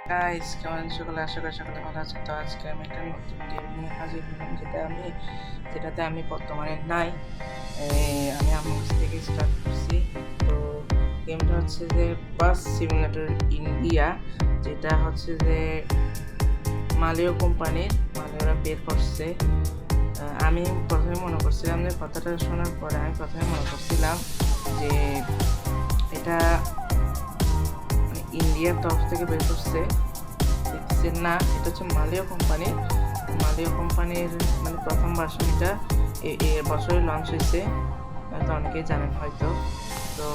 Guys কেমন সকলে আশা করি সকলে ভালো আছে। তো আজকে আমি একটা নতুন গেম নিয়ে হাজির হলাম যেটাতে আমি বর্তমানে নাই। আমি আমার থেকে স্টার্ট করছি। তো গেমটা হচ্ছে যে বাস সিমুলেটর ইন্ডিয়া, যেটা হচ্ছে যে মালিও কোম্পানির মালিওরা বের করছে। আমি প্রথমে মনে করছিলাম যে কথাটা শোনার পরে আমি প্রথমে মনে করছিলাম যে এটা ইন্ডিয়ার তরফ থেকে বের করছে। দেখছেন না, এটা হচ্ছে মালিও কোম্পানির মানে প্রথম ভার্সনটা এ বছরে লঞ্চ হয়েছে। তো অনেকেই জানেন হয়তো। তো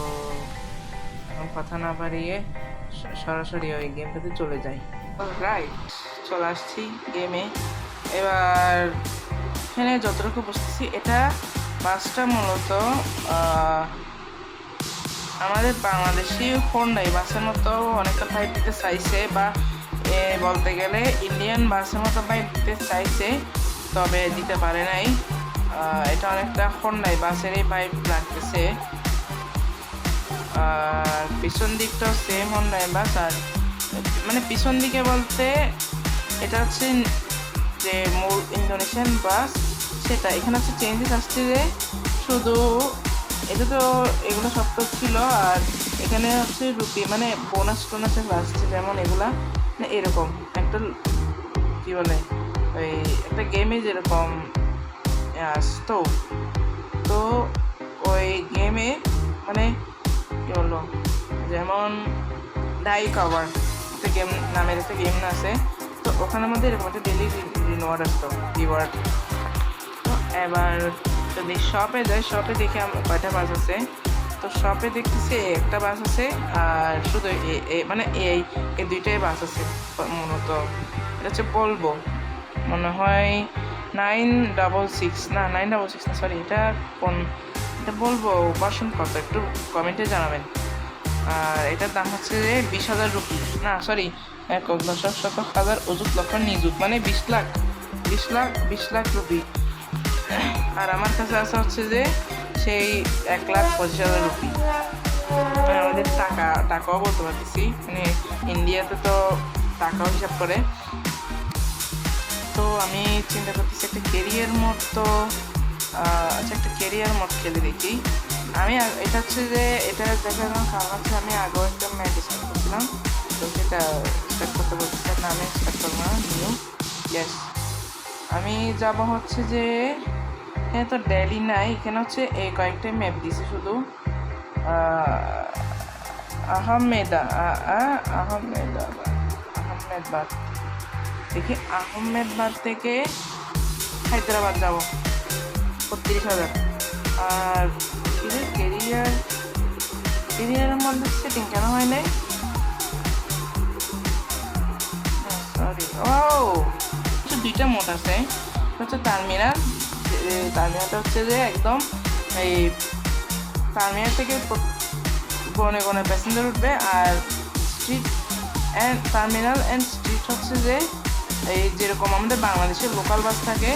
এখন কথা না বাড়িয়ে সরাসরি ওই গেমটাতে চলে যাই। রাইট, চলে আসছি গেমে। এবার এখানে যতটুকু বুঝতেছি, এটা বাসটা মূলত আমাদের বাংলাদেশি হোন্ডাই বাসের মতো অনেকটা ভাইব দিতে চাইছে, বা বলতে গেলে ইন্ডিয়ান বাসের মতো ভাইব দিতে চাইছে, তবে দিতে পারে নাই। এটা অনেকটা হোন্ডাই বাসেরই ভাইব লাগতেছে। আর পিছন দিকটাও সেম হোন্ডাই বাস। আর মানে পিছন দিকে বলতে এটা হচ্ছে যে মূল ইন্দোনেশিয়ান বাস, সেটা এখানে হচ্ছে চেঞ্জেস আসছে যে শুধু এটা তো এগুলো সব তো ছিল, আর এখানে হচ্ছে রুপি মানে বোনাস টোনাসের আসছে, যেমন এগুলা মানে এরকম একটা কি বলে ওই একটা গেমে যেরকম আসতো। তো ওই গেমে মানে কি বললো, যেমন ডাই কাভার একটা গেম নামের একটা গেম না আছে। তো ওখানের মধ্যে এরকম একটা ডেলি রিওয়ার্ড আসতো, রিওয়ার্ড। তো এবার যদি শপে যাই, শপে দেখে কয়টা বাস আছে। তো শপে দেখতেছি একটা বাস আছে, আর শুধু মানে এই দুইটাই বাস আছে মূলত। এটা হচ্ছে বলবো মনে হয় 966 না 966 না, সরি এটা কোন, এটা বলবো ভার্সন কত একটু কমেন্টে জানাবেন। আর এটার দাম হচ্ছে যে 20,000 রুপি, না সরি 1,00,000 অযুত লক্ষ নিযুত, মানে 20 লাখ 20 লাখ রুপি। আর আমার কাছে আসা হচ্ছে যে সেই 1,25,000 রুপি। মানে আমাদের টাকাও বলতে পারতেছি, মানে ইন্ডিয়াতে তো টাকাও হিসাব করে। তো আমি চিন্তা করতেছি একটা কেরিয়ার মোড, তো আচ্ছা একটা কেরিয়ার মোড খেলে দেখি। আমি এটা হচ্ছে যে এটা দেখার কারণ হচ্ছে আমি আগেও একটা ম্যাচ স্টার্ট করছিলাম, তো সেটা স্টার্ট করতে বলছিলাম না, আমি স্টার্ট করবো না, নিউ। ইয়েস, আমি যাব হচ্ছে যে এখানে তো ডেলি নাই, এখানে হচ্ছে এই কয়েকটা ম্যাপ দিছে শুধু। আহমেদাবাদ দেখি, আহমেদাবাদ থেকে হায়দ্রাবাদ যাব 32,000। আর কেরিয়ারের মধ্যে সেটিং কেন হয় নাই, সরি। ও দুইটা মোড আছে, হচ্ছে টার্মিনালটা হচ্ছে যে একদম এই টার্মিনাল থেকে গনে গনে প্যাসেঞ্জার উঠবে। আর স্ট্রিট টার্মিনাল অ্যান্ড স্ট্রিট হচ্ছে যে এই যেরকম আমাদের বাংলাদেশের লোকাল বাস থাকে,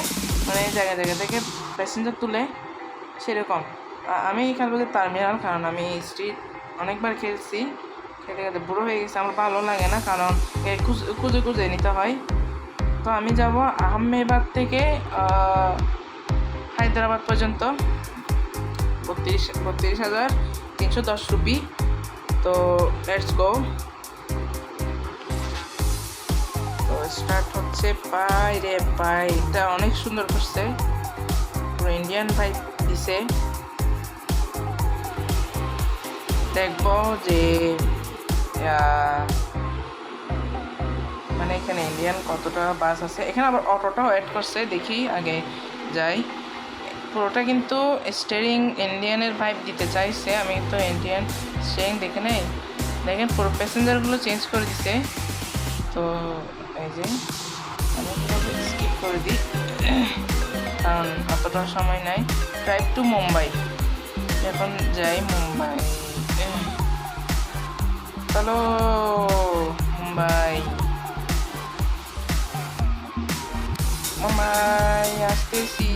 মানে জায়গা জায়গা থেকে প্যাসেঞ্জার তুলে, সেরকম। আমি খেলবো যে টার্মিনাল, কারণ আমি স্ট্রিট অনেকবার খেলছি, খেলে খেলে বুড়ো হয়ে গেছে, আমার ভালো লাগে না, কারণ খুঁজে খুঁজে নিতে হয়। তো আমি যাব আহমেদাবাদ থেকে হায়দ্রাবাদ পর্যন্ত 32,310 রুপি। তো লেটস গো। তো স্টার্ট হচ্ছে। পাই রে পাই, এটা অনেক সুন্দর করছে, পুরো ইন্ডিয়ান ভাইব দিছে। দেখবো যে মানে এখানে ইন্ডিয়ান কতটা বাস আছে। এখানে আবার অটোটাও অ্যাড করছে, দেখি আগে যাই। পুরোটা কিন্তু স্টিয়ারিং ইন্ডিয়ানের ভাইব দিতে চাইছে, আমি তো ইন্ডিয়ান স্টিয়ারিং দেখে নেই। দেখেন পুরো প্যাসেঞ্জারগুলো চেঞ্জ করে দিছে। তো এই যে আমি স্কিপ করে দিই, কারণ অতটা সময় নাই। ড্রাইভ টু মুম্বাই, এখন যাই মুম্বাই। চলো মুম্বাই, মুম্বাই আসতেছি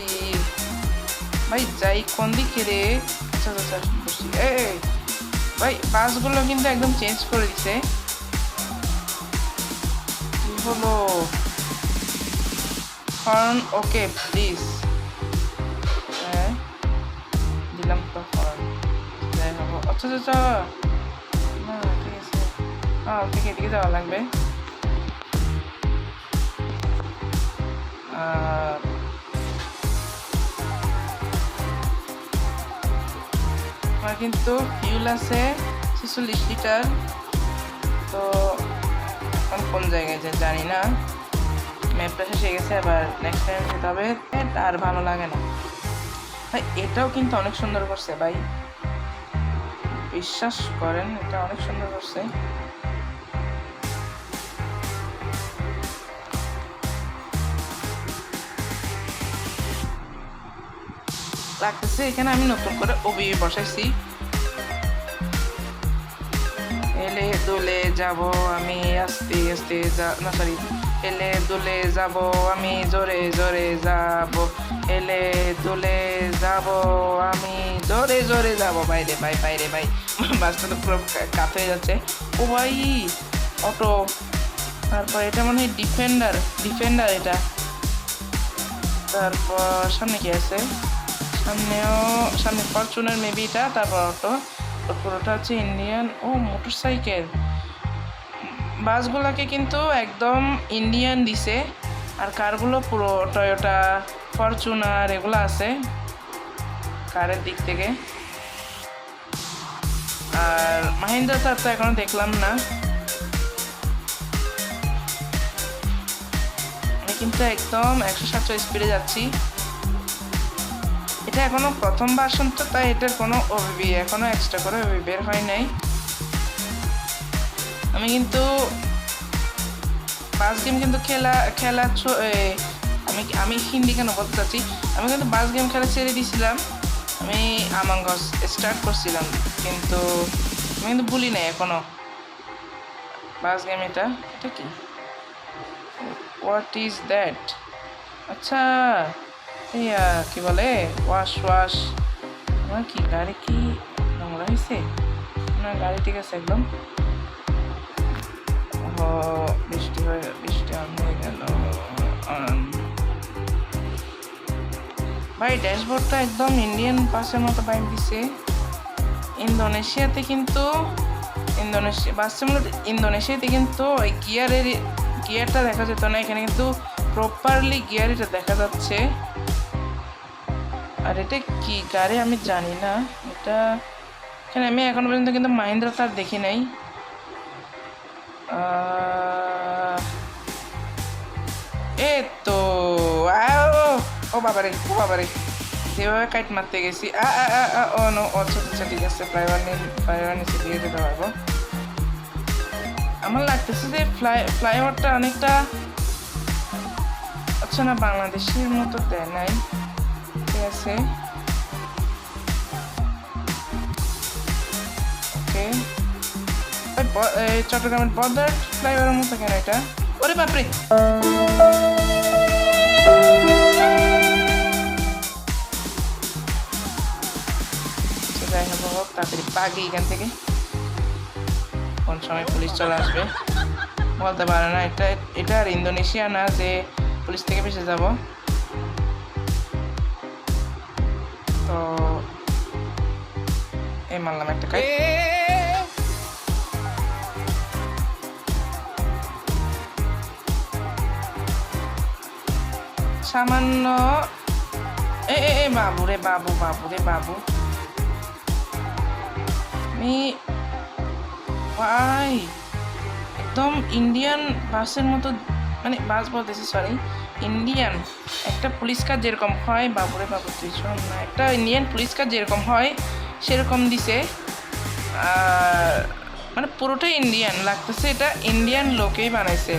ভাই। যাই কোন দিকে রে? আচ্ছা আচ্ছা বুঝছি। ভাই বাসগুলো কিন্তু একদম চেঞ্জ করে দিছে। হলো হর্ন। ওকে প্লিজ, হ্যাঁ দিলাম তো হর্ন। যাই হবো, আচ্ছা আচ্ছা না ঠিক আছে। ওকে এদিকে যাওয়া লাগবে। আমার কিন্তু ফিউল আছে 46 লিটার। তো এখন কোন জায়গায় যে জানি না, ম্যাপটা শেষ হয়ে গেছে। আবার নেক্সট টাইম যেতে হবে। আর ভালো লাগে না ভাই। এটাও কিন্তু অনেক সুন্দর করছে ভাই, বিশ্বাস করেন এটা অনেক সুন্দর করছে। লাগতেছে এখানে আমি নতুন করে ওবি বসাইছি। এলে দোলে যাব আমি আস্তে আস্তে, না সরি, এলে দোলে যাব আমি জোরে জোরে যাব, এলে দোলে যাব আমি জোরে জোরে যাব। বাইরে ভাই, বাইরে ভাই, বাসটা তো পুরো কাত হয়ে যাচ্ছে। ও ভাই অটো। তারপর এটা মনে হয় ডিফেন্ডার, ডিফেন্ডার এটা। তারপর সামনে কি আছে? সামনে ফরচুনার মেবি এটা। তারপর অটো, পুরোটা হচ্ছে ইন্ডিয়ান। ও মোটরসাইকেল। বাসগুলোকে কিন্তু একদম ইন্ডিয়ান দিছে, আর কারগুলো পুরো টয়োটা, ফরচুনার এগুলো আছে কারের দিক থেকে। আর মাহিন্দ্রা তো এখনো দেখলাম না। আমি কিন্তু একদম 160 স্পিডে যাচ্ছি। এটা এখনো প্রথম ভার্সন তো, তাই এটার কোনো ওবিবি এখনো এক্সট্রা করে ওবিবি বের হয় নাই। আমি কিন্তু বাস গেম কিন্তু খেলা আমি হিন্দি কেন বলতে চাচ্ছি, আমি কিন্তু বাস গেম খেলা ছেড়ে দিয়েছিলাম। আমি আমাং আস স্টার্ট করছিলাম, কিন্তু আমি কিন্তু ভুলি নাই এখনো বাস গেম। এটা কি? What is that? আচ্ছা কি বলে ওয়াশ ওয়াশ। আমার কি গাড়ি কি নোংরা হয়েছে? না গাড়ি ঠিক আছে একদম। বৃষ্টি অন হয়ে গেল ভাই। ড্যাশবোর্ডটা একদম ইন্ডিয়ান বাসের মতো বাইক দিছে। ইন্দোনেশিয়াতে কিন্তু ইন্দোনেশিয়াতে কিন্তু ওই গিয়ারটা দেখা যেত না, এখানে কিন্তু প্রপারলি গিয়ার এটা দেখা যাচ্ছে। আর এটা কি গাড়ি আমি জানি না। এটা এখানে আমি এখনো পর্যন্ত কিন্তু মাহিন্দ্রা তার দেখি নাই। তো ও বাবারে, যেভাবে কাইট মারতে গেছি। ও নো, আচ্ছা ঠিক আছে, ফ্লাইওভার নিচে দিয়ে দিতে পারবো। আমার লাগতেছে যে ফ্লাইওভারটা অনেকটা, আচ্ছা না বাংলাদেশের মতো দেয় নাই। ঠিক আছে, ওকে। চট্টগ্রামের বর্ডার ফ্লাইওভারের মতো কেন এটা? ওরে বাপরে, যাই হোক তাড়াতাড়ি পাগে এখান থেকে। কোন সময় পুলিশ চলে আসবে বলতে পারে না। এটা আর ইন্দোনেশিয়া না যে পুলিশ থেকে বেঁচে যাব। তো এই মারলাম একটা কাজ। সামান্য বাবু রে বাবু, ভাই একদম ইন্ডিয়ান বাসের মতো, মানে বাস বলতেছি সরি, ইন্ডিয়ান একটা পুলিশ কার যেরকম হয়, বাবুরে বাবু তুই শোন না, একটা ইন্ডিয়ান পুলিশ কার যেরকম হয় সেরকম দিছে। আর মানে পুরোটাই ইন্ডিয়ান লাগতেছে, এটা ইন্ডিয়ান লোকেই বানাইছে।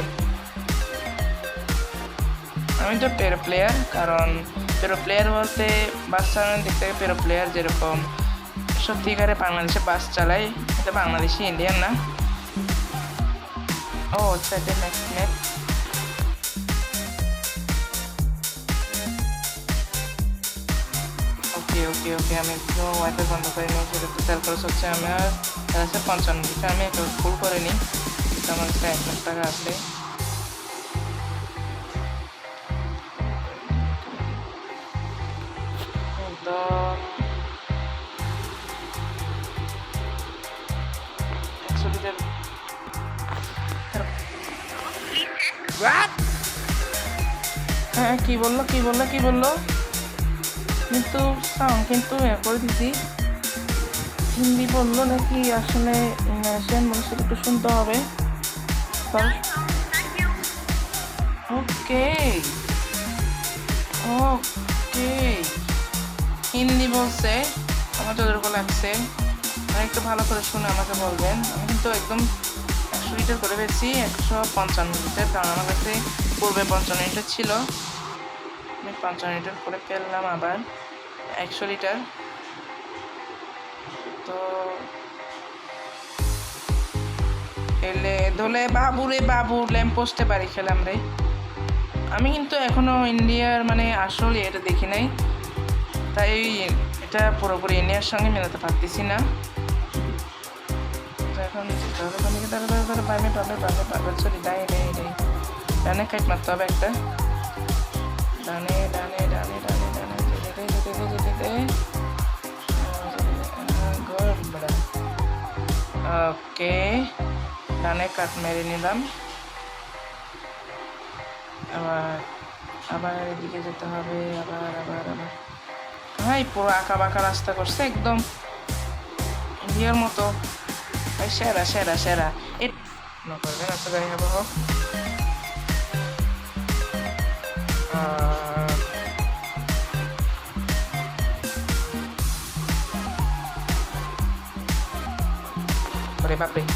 আমি তো পেরো প্লেয়ার, কারণ পেরো প্লেয়ার বলতে বাস চালানোর দিক থেকে পেরো প্লেয়ার যেরকম সত্যিকারে বাংলাদেশে বাস চালায়, এটা বাংলাদেশি, ইন্ডিয়ান না। ও আচ্ছা, এটা নেক্সট ম্যাপ। ওকে আমি একটু ওয়াইফাই বন্ধ করে নিই, সেটা তো তেল খরচ হচ্ছে আমার 55 লিটার। আমি একটু ফুল করে নিই, আমার কাছে 1 লাখ টাকা আছে। হ্যাঁ কি বললো কিন্তু সাউন্ড কিন্তু করে দিছি। হিন্দি বললো নাকি আসলে ইংলিশিয়ান বলছে, একটু শুনতে হবে। ওকে ওকে হিন্দি বলছে, আমার যতটুকু লাগছে। একটু ভালো করে শুনে আমাকে বলবেন। আমি কিন্তু একদম 100 লিটার করে পেয়েছি, 155 লিটার, কারণ আমার কাছে পূর্বে 55 লিটার ছিল। আমি 55 লিটার করে পেলাম আবার 100 লিটার। তো এলে ধলে বাবু ল্যাম্প পোস্টে বাড়ি খেলাম রে। আমি কিন্তু এখনো ইন্ডিয়ার মানে আসলে এটা দেখি নাই, তাই এটা পুরোপুরি ইন্ডিয়ার সঙ্গে মেলাতে পারতেছি না। এখন সরি ডানে কাইট মারতে হবে একটা। ডানে ওকে ডানে কাট মেরে নিলাম। আবার এদিকে যেতে হবে। আবার ভাই পুরো আঁকা বাঁকা রাস্তা করছে একদম ইন্ডিয়ার মতো। সেরা এ করবেন। আচ্ছা যাই হবে হোক।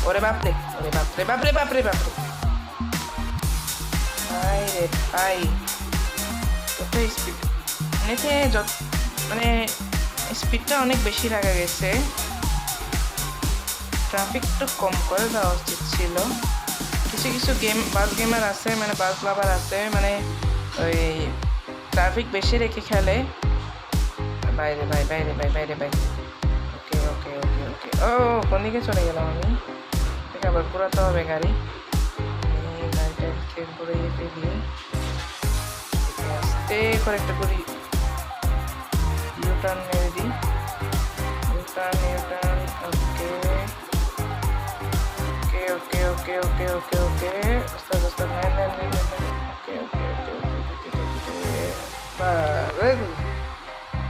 ওরে বাপরে ভাই রে ভাই, কত স্পিড এমনিতে মানে স্পিডটা অনেক বেশি লাগা গেছে। ট্রাফিকটা কম করে দেওয়া উচিত ছিল। কিছু বাস গেমার আছে, মানে বাস লাভার আছে, মানে ওই ট্রাফিক বেশি রেখে খেলে। বাইরে ভাই। ওকে ও কোন দিকে চলে গেলাম আমি? আবার ঘোরাতে হবে গাড়ি। গাড়িটা ঘুরে ফেলি আস্তে করে একটা করি। ইউটার্ন মেরে দিই। ইউটার্ন ওকে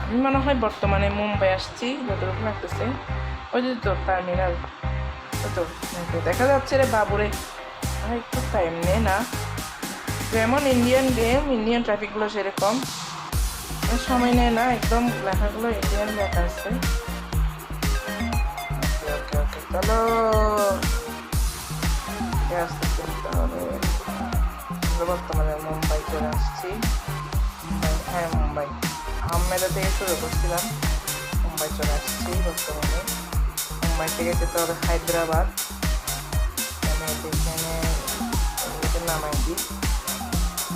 আমি মনে হয় বর্তমানে মুম্বাই আসছি, যতটুকু লাগতেছে। ওই যে তো টার্মিনাল, তো দেখা যাচ্ছে রে বাবুরে। একটু টাইম নে না, যেমন ইন্ডিয়ান গেম, ইন্ডিয়ান ট্রাফিকগুলো সেরকম সময় নেয় না, একদম লেখাগুলো ইন্ডিয়ান লেখা আছে। ওকে চলো আসতে চলতে হবে। বর্তমানে মুম্বাই চলে আসছি। মুম্বাই আহমেদা থেকে শুরু করছিলাম, মুম্বাই চলে আসছি বর্তমানে। মুম্বাই থেকে যেতে হবে হায়দ্রাবাদ। এখানে নামাই দিই,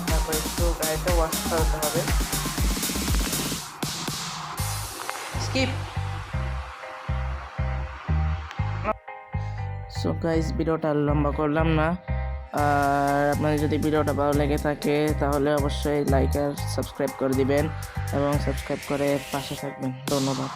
তারপর একটু গাড়িতে ওয়াশ করাতে হবে। স্কিপ। সো গাইস, ভিডিওটা লম্বা করলাম না। আর আপনাদের যদি ভিডিওটা ভালো লেগে থাকে তাহলে অবশ্যই লাইক আর সাবস্ক্রাইব করে দিবেন এবং সাবস্ক্রাইব করে পাশে থাকবেন। ধন্যবাদ।